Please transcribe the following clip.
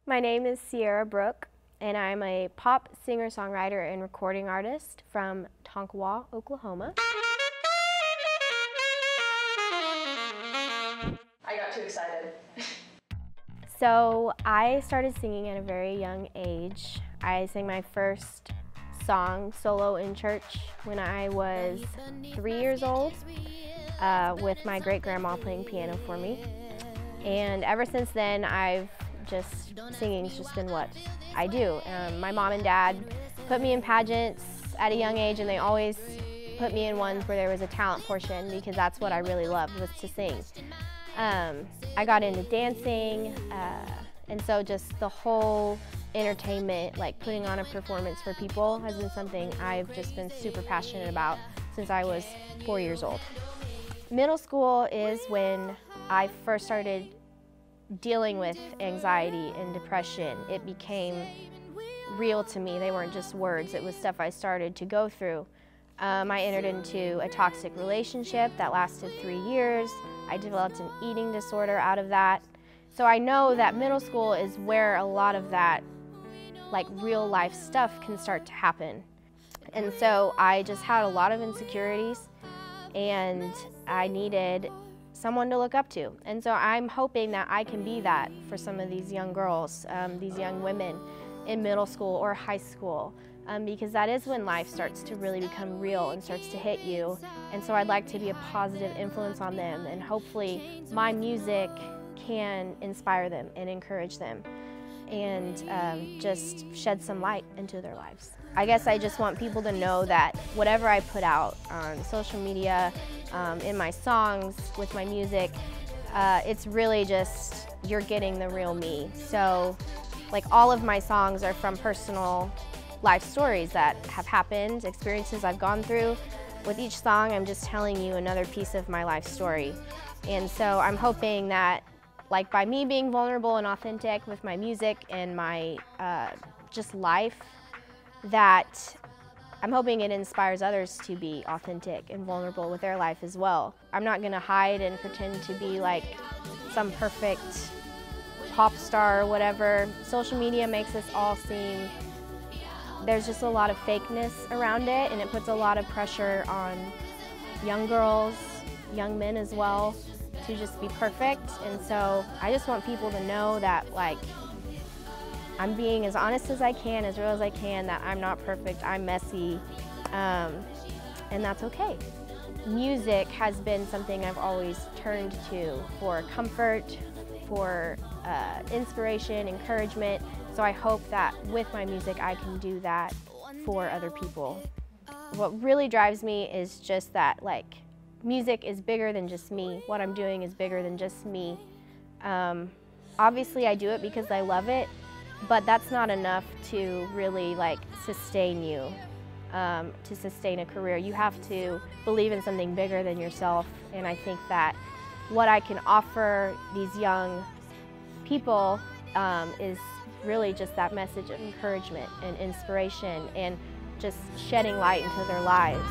My name is Ciara Brooke, and I'm a pop singer-songwriter and recording artist from Tonkawa, Oklahoma. I got too excited. So I started singing at a very young age. I sang my first song solo in church when I was 3 years old with my great-grandma playing piano for me. And ever since then, singing's just been what I do. My mom and dad put me in pageants at a young age, and they always put me in ones where there was a talent portion because that's what I really loved, was to sing. I got into dancing, and so just the whole entertainment, like putting on a performance for people, has been something I've just been super passionate about since I was 4 years old. Middle school is when I first started dealing with anxiety and depression. It became real to me. They weren't just words. It was stuff I started to go through. I entered into a toxic relationship that lasted 3 years. I developed an eating disorder out of that. So I know that middle school is where a lot of that, like, real life stuff can start to happen. And so I just had a lot of insecurities, and I needed someone to look up to. And so I'm hoping that I can be that for some of these young girls, these young women in middle school or high school, because that is when life starts to really become real and starts to hit you. And so I'd like to be a positive influence on them, and hopefully my music can inspire them and encourage them and just shed some light into their lives. I guess I just want people to know that whatever I put out on social media, in my songs, with my music, it's really just, you're getting the real me. So, like, all of my songs are from personal life stories that have happened, experiences I've gone through. With each song, I'm just telling you another piece of my life story. And so I'm hoping that, like, by me being vulnerable and authentic with my music and my just life, that I'm hoping it inspires others to be authentic and vulnerable with their life as well. I'm not gonna hide and pretend to be like some perfect pop star or whatever. Social media makes us all seem, there's just a lot of fakeness around it, and it puts a lot of pressure on young girls, young men as well, to just be perfect. And so I just want people to know that, like, I'm being as honest as I can, as real as I can, that I'm not perfect, I'm messy, and that's okay. Music has been something I've always turned to for comfort, for inspiration, encouragement, so I hope that with my music I can do that for other people. What really drives me is just that, like, music is bigger than just me. What I'm doing is bigger than just me. Obviously I do it because I love it, but that's not enough to really, like, sustain you, to sustain a career. You have to believe in something bigger than yourself, and I think that what I can offer these young people is really just that message of encouragement and inspiration and just shedding light into their lives.